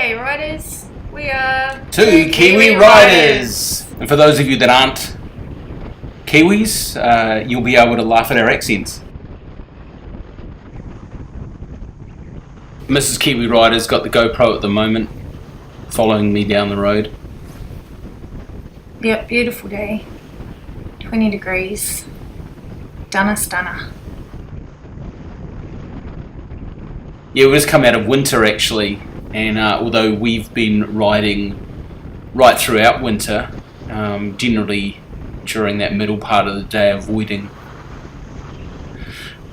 G'day riders, we are two Kiwi riders. And for those of you that aren't Kiwis, you'll be able to laugh at our accents. Mrs. Kiwi Rider's got the GoPro at the moment, following me down the road. Yep, beautiful day, 20 degrees, stunner. Yeah, we just come out of winter actually, and although we've been riding right throughout winter, generally during that middle part of the day, avoiding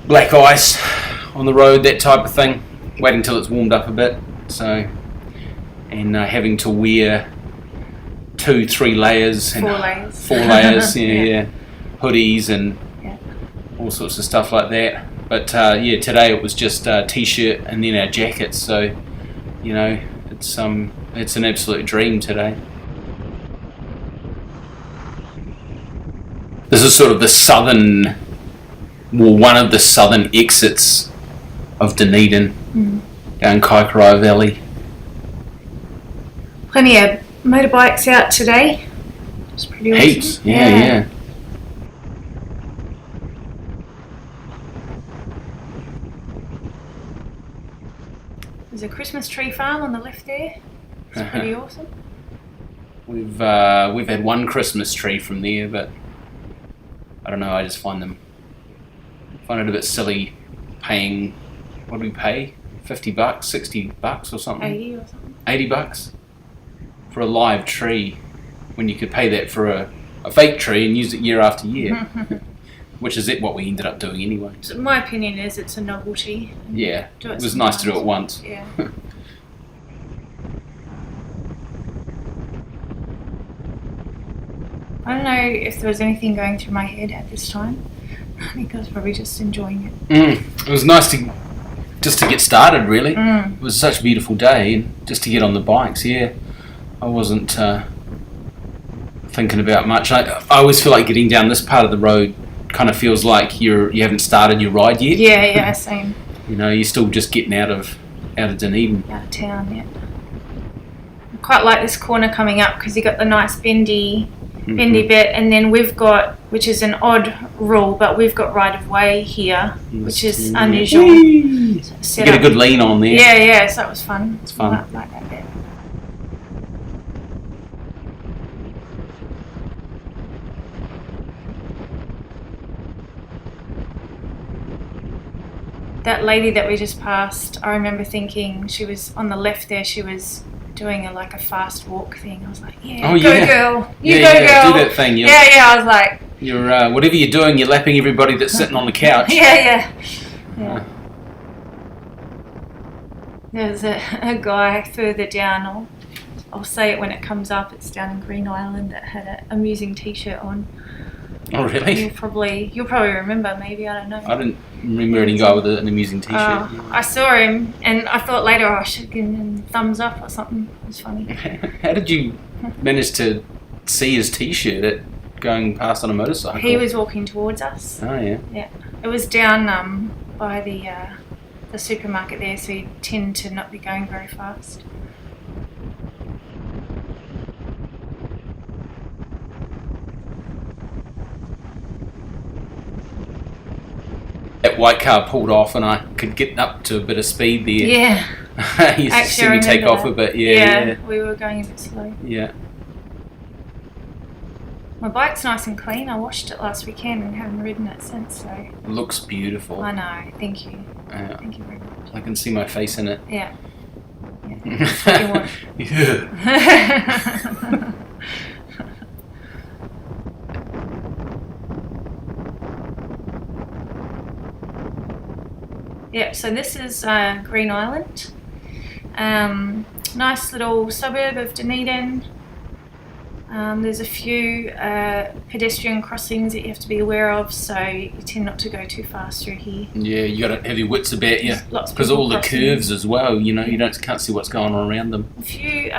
black ice on the road, that type of thing, waiting until it's warmed up a bit. So, and having to wear 2-3 layers and 4 layers, yeah, hoodies and all sorts of stuff like that. But yeah, today it was just a t-shirt and then our jackets. So, you know, it's an absolute dream today. This is sort of the southern, well, one of the southern exits of Dunedin, down Kaikorai Valley. Plenty of motorbikes out today. It's pretty awesome. Heaps, yeah. There's a Christmas tree farm on the left there. It's pretty awesome. We've had one Christmas tree from there, but I don't know. I just find it a bit silly paying. What do we pay? $50, $60 or something? 80 or something. $80 for a live tree, when you could pay that for a fake tree and use it year after year. Which is what we ended up doing anyway. So my opinion is it's a novelty. Yeah, it was nice to do it once. Yeah. I don't know if there was anything going through my head at this time. I think I was probably just enjoying it. It was nice to get started, really. It was such a beautiful day, and just to get on the bikes, yeah. I wasn't thinking about much. I always feel like getting down this part of the road kind of feels like you haven't started your ride yet. Yeah, same. You know, you're still just getting out of Dunedin. Out of town, yeah. I quite like this corner coming up because you got the nice bendy bit, and then we've got, which is an odd rule, but we've got right of way here, which is unusual. You get a good lean on there. Yeah, so it was fun. It's fun. I like that bit. That lady that we just passed, I remember thinking she was on the left there, she was doing a fast walk thing. I was like, go girl, girl. Do that thing. Yeah, I was like, you're whatever you're doing, you're lapping everybody that's sitting on the couch. Yeah. There's a guy further down, I'll say it when it comes up, it's down in Green Island, that had an amusing t-shirt on. Oh really? You'll probably remember, maybe, I don't know. I didn't remember any guy with an amusing t-shirt. I saw him, and I thought later I should give him a thumbs up or something. It was funny. How did you manage to see his t-shirt going past on a motorcycle? He was walking towards us. Oh yeah. Yeah, it was down by the supermarket there, so you tend to not be going very fast. That white car pulled off, and I could get up to a bit of speed there. Yeah. You used to see me take off a bit. Yeah, we were going a bit slow. Yeah. My bike's nice and clean. I washed it last weekend and haven't ridden it since. So. It looks beautiful. I know. Thank you. Thank you very much. I can see my face in it. Yeah. That's what you want. Yeah. Yeah, so this is Green Island. Nice little suburb of Dunedin. There's a few pedestrian crossings that you have to be aware of, so you tend not to go too fast through here. Yeah, you got to have your wits about you, because all the curves as well. You know, can't see what's going on around them. A few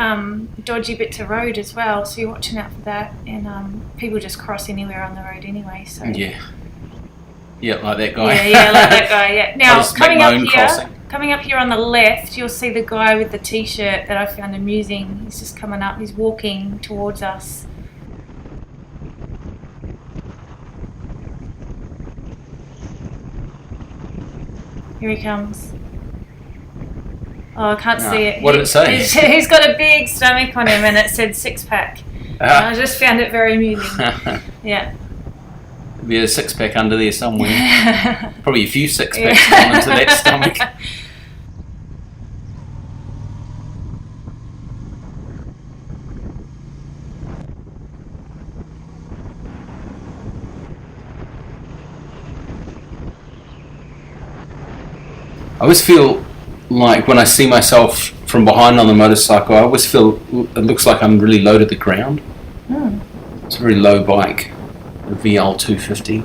dodgy bits of road as well, so you're watching out for that. And people just cross anywhere on the road anyway. So yeah, like that guy. Yeah, like that guy. Yeah. Now coming up here on the left, you'll see the guy with the t-shirt that I found amusing. He's just coming up, he's walking towards us. Here he comes. Oh, I can't see it. What did it say? He's got a big stomach on him and it said 6-pack. I just found it very amusing. Yeah. There'll be a 6-pack under there somewhere. Probably a few 6-packs gone into that stomach. I always feel like when I see myself from behind on the motorcycle, I always feel it looks like I'm really low to the ground. It's a very low bike, the VL 250.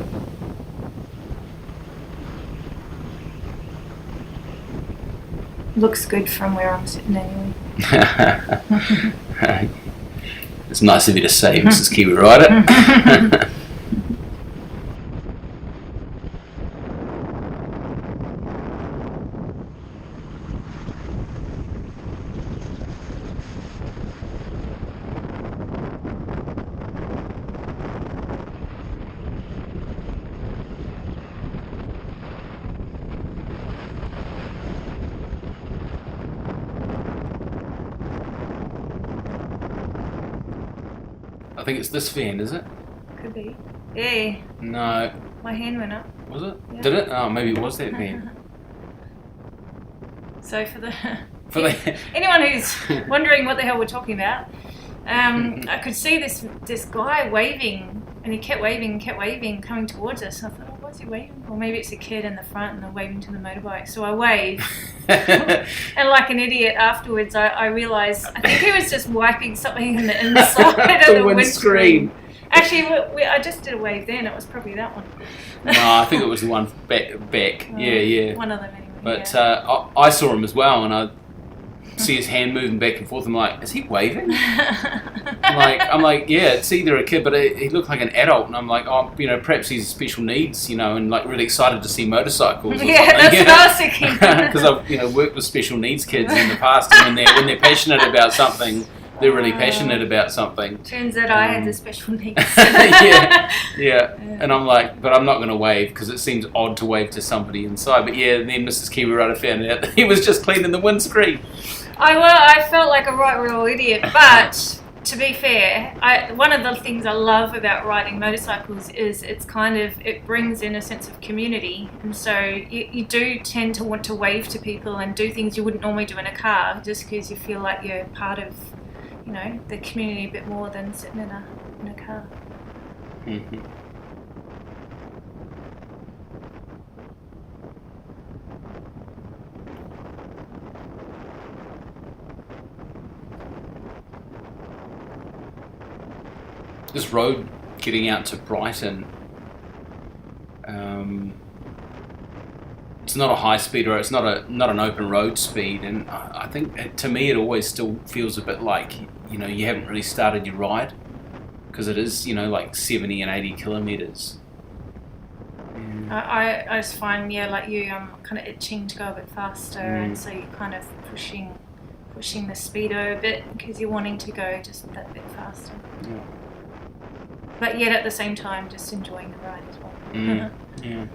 Looks good from where I'm sitting anyway. It's nice of you to say, Mrs. Kiwi Rider. I think it's this fan, is it? Could be. Yeah. No. My hand went up. Was it? Yeah. Did it? Oh, maybe it was that van. So for anyone who's wondering what the hell we're talking about, I could see this guy waving, and he kept waving, coming towards us. And I thought, oh, what's he waving? Or maybe it's a kid in the front and they're waving to the motorbike. So I waved. And like an idiot afterwards, I realised, I think he was just wiping something in the inside of the windscreen. Actually, I just did a wave then. It was probably that one. No, I think it was the one back. Yeah. One of them anyway. But I saw him as well, and I see his hand moving back and forth. I'm like, is he waving? I'm like, yeah, it's either a kid, but he looked like an adult, and I'm like, oh, perhaps he's special needs, and like really excited to see motorcycles. Yeah, that's what I was thinking. Because I've worked with special needs kids in the past, and when they're passionate about something, they're really passionate about something. Turns out I had the special needs. yeah. And I'm like, but I'm not going to wave because it seems odd to wave to somebody inside. But yeah, then Mrs. Kiwi Rider found out that he was just cleaning the windscreen. I felt like a right real idiot, but to be fair, one of the things I love about riding motorcycles is it brings in a sense of community, and so you do tend to want to wave to people and do things you wouldn't normally do in a car, just because you feel like you're part of the community a bit more than sitting in a car. Mm-hmm. This road getting out to Brighton, it's not a high speed road, it's not an open road speed, and I think to me it always still feels a bit like you haven't really started your ride, because it is like 70 and 80 kilometres. I just find like you, I'm kind of itching to go a bit faster, and so you're kind of pushing the speedo a bit because you're wanting to go just that bit faster. Yeah. But yet at the same time just enjoying the ride as well. Yeah.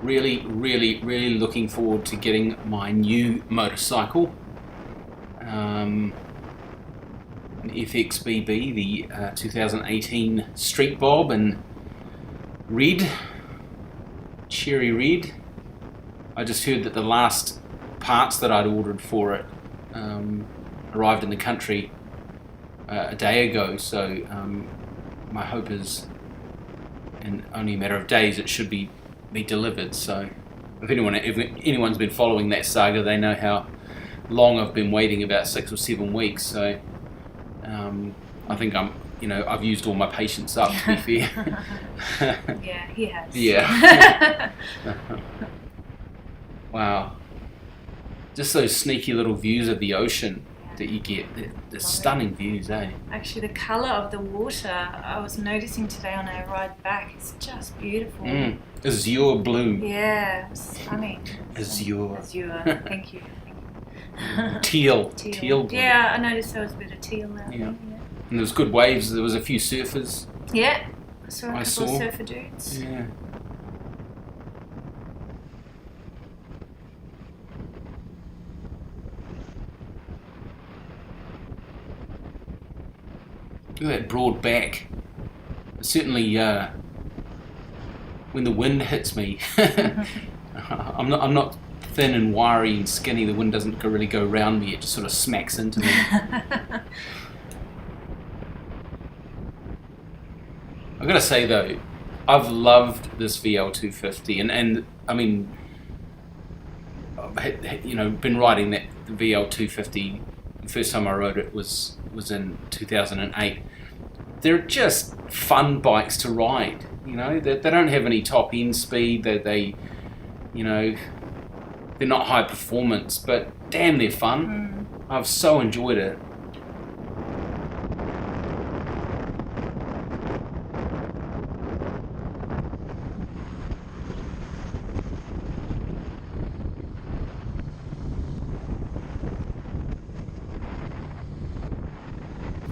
Really, really, really looking forward to getting my new motorcycle. An FXBB, the 2018 Street Bob in red, cherry red. I just heard that the last parts that I'd ordered for it arrived in the country a day ago, so my hope is in only a matter of days it should be delivered. So if anyone's been following that saga, they know how long I've been waiting, about 6 or 7 weeks. So I think I've used all my patience up, to be fair. Yeah, he has. Yeah. Wow. just those sneaky little views of the ocean that you get. They're stunning views, eh? Actually, the colour of the water, I was noticing today on our ride back, it's just beautiful. Azure blue. Yeah, it's stunning. Azure. Thank you. Teal blue. Yeah, I noticed there was a bit of teal there. Yeah. And there was good waves. There was a few surfers. Yeah, I saw a couple of surfer dudes. Yeah. Look at that broad back. Certainly, when the wind hits me, I'm not thin and wiry and skinny. The wind doesn't really go around me. It just sort of smacks into me. I've got to say though, I've loved this VL250, and I mean, been riding the VL250. The first time I rode it was in 2008. They're just fun bikes to ride. They don't have any top end speed. They're not high performance, but damn, they're fun. I've so enjoyed it.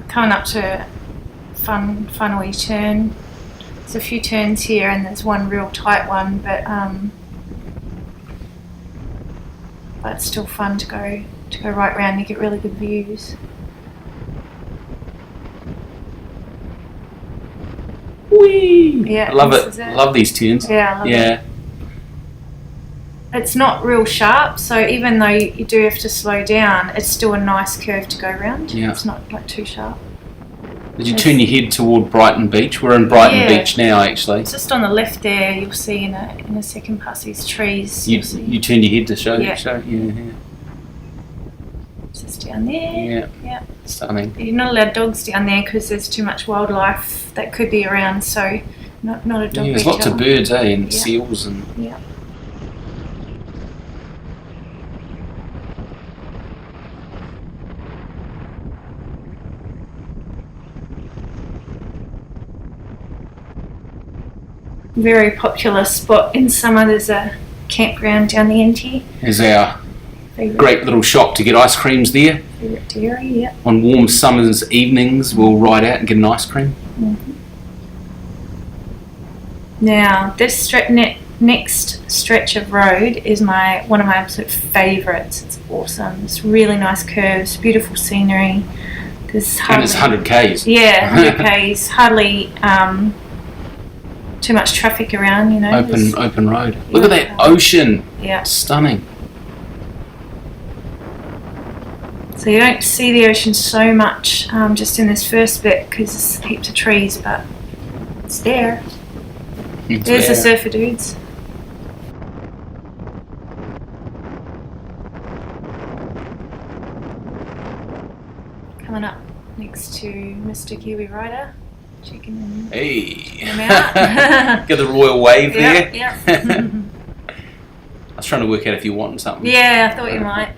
Coming up to a fun wee turn. There's a few turns here and there's one real tight one, but it's still fun to go right round. You get really good views. Whee! Yeah, I love it. Love these turns. Yeah, I love it. It's not real sharp, so even though you do have to slow down, it's still a nice curve to go around. Yeah. It's not like too sharp. Did you turn your head toward Brighton Beach? We're in Brighton Beach now, actually. It's just on the left there. You'll see in a second past these trees. You turned your head to show. Yeah. Yeah. Just down there. Yeah. Stunning. You're not allowed dogs down there because there's too much wildlife that could be around. So not a dog. Yeah, there's lots of birds, and seals and. Yeah. Very popular spot in summer. There's a campground down the end here. There's our great little shop to get ice creams there. Favourite dairy, yeah. On warm summer's evenings, we'll ride out and get an ice cream. Now, this next stretch of road is one of my absolute favourites. It's awesome. It's really nice curves, beautiful scenery. And it's 100 k's. Yeah, 100 k's. Hardly too much traffic around, Open road. Look at that ocean. Yeah. Stunning. So you don't see the ocean so much just in this first bit because there's heaps of trees, but it's there. There's the surfer dudes. Coming up next to Mr. Kiwi Rider. Checking him out. Get the royal wave there. Yeah. I was trying to work out if you wanted something. Yeah, I thought you might.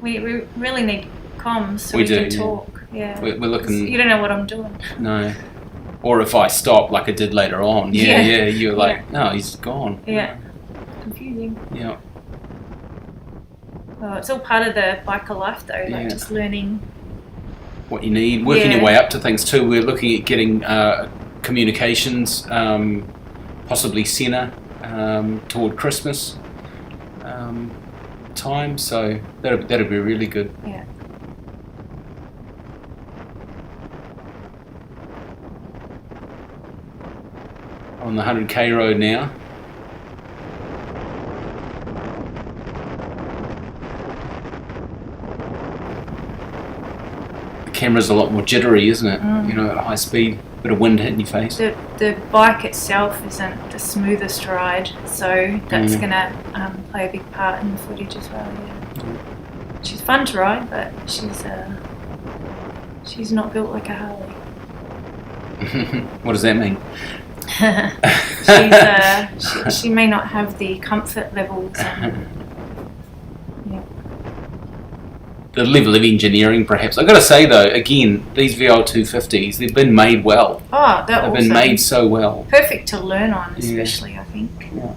We really need comms so we can talk. Yeah. We're looking. You don't know what I'm doing. No. Or if I stop like I did later on. Yeah. You're like, no, he's gone. Yeah. Confusing. Yeah. Well, it's all part of the biker life though, like just learning what you need, working your way up to things too. We're looking at getting communications, possibly Senna, toward Christmas time. So that'll be really good. Yeah. On the 100k road now. Camera's a lot more jittery, isn't it? At high speed, bit of wind hitting your face. The bike itself isn't the smoothest ride, so that's going to play a big part in the footage as well. Yeah. She's fun to ride, but she's not built like a Harley. What does that mean? She may not have the comfort levels. the level of engineering, perhaps. I've got to say though, again, these VL250s, they've been made well. Oh, they've been made so well. Perfect to learn on, especially, I think. Yeah.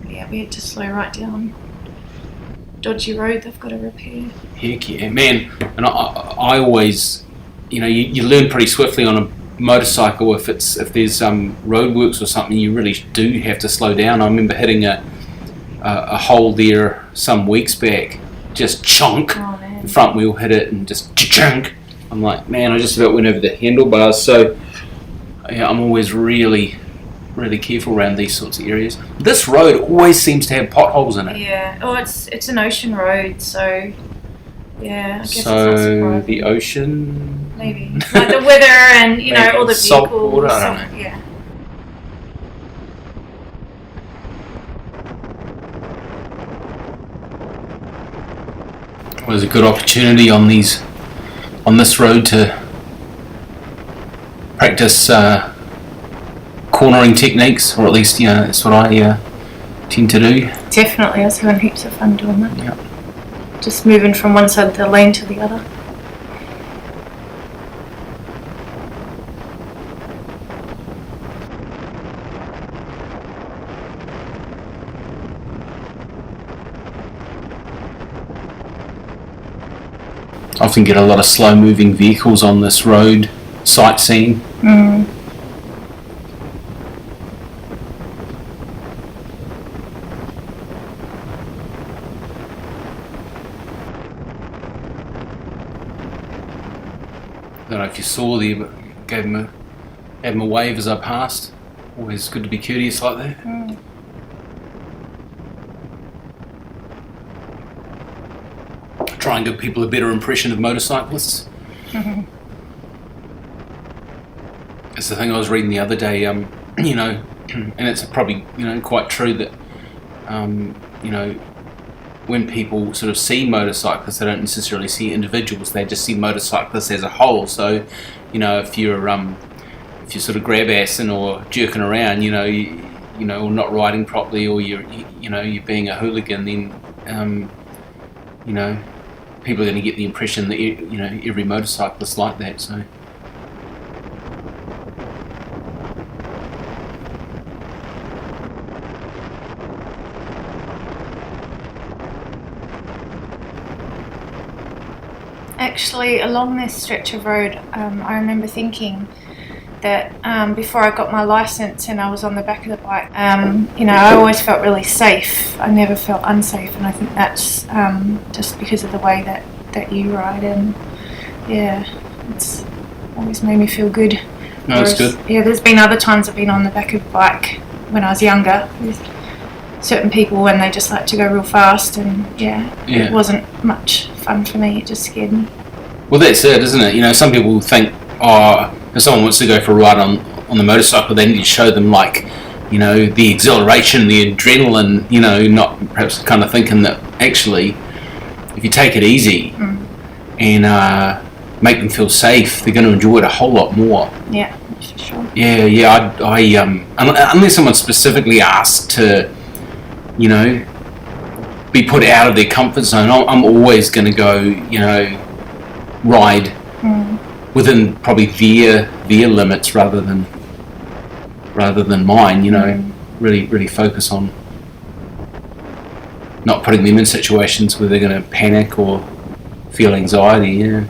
Yeah, we had to slow right down. Dodgy road they've got to repair. Heck yeah, man. And I always, you learn pretty swiftly on a motorcycle if there's roadworks or something, you really do have to slow down. I remember hitting a hole there some weeks back, just chunk. Oh, man. The front wheel hit it and just chunk. I'm like, man, I just about went over the handlebars. So yeah, I'm always really careful around these sorts of areas. This road always seems to have potholes in it. Yeah. Oh, it's an ocean road, so yeah. I guess it's not So surprising. the ocean. Maybe like the weather and Maybe all the salt vehicles. water, I don't know. Yeah. Well, there's a good opportunity on this road to practice cornering techniques, or at least that's what I tend to do. Definitely, I was having heaps of fun doing that. Yeah. Just moving from one side of the lane to the other. I often get a lot of slow moving vehicles on this road sightseeing. Mm. I don't know if you saw there, but gave him a wave as I passed. Always good to be courteous like that. Mm. Try and give people a better impression of motorcyclists. Mm-hmm. It's the thing I was reading the other day, and it's probably, quite true that, when people sort of see motorcyclists, they don't necessarily see individuals, they just see motorcyclists as a whole. So, if you're sort of grab-assing or jerking around, or not riding properly, or you're being a hooligan, then, people are going to get the impression that every motorcyclist like that. So Actually, along this stretch of road, I remember thinking that before I got my license and I was on the back of the bike, I always felt really safe. I never felt unsafe, and I think that's just because of the way that you ride, and yeah, it's always made me feel good. no, that's good. Yeah, there's been other times I've been on the back of the bike when I was younger with certain people, and they just like to go real fast, and it wasn't much fun for me. It just scared me. Well, that's it, isn't it? Some people think, if someone wants to go for a ride on the motorcycle, they need to show them the exhilaration, the adrenaline, not perhaps kind of thinking that actually, if you take it easy and make them feel safe, they're going to enjoy it a whole lot more. Yeah, for sure. Yeah. Unless someone specifically asked to, be put out of their comfort zone, I'm always going to go, ride within probably their limits rather than mine. Really focus on not putting them in situations where they're going to panic or feel anxiety. Yeah.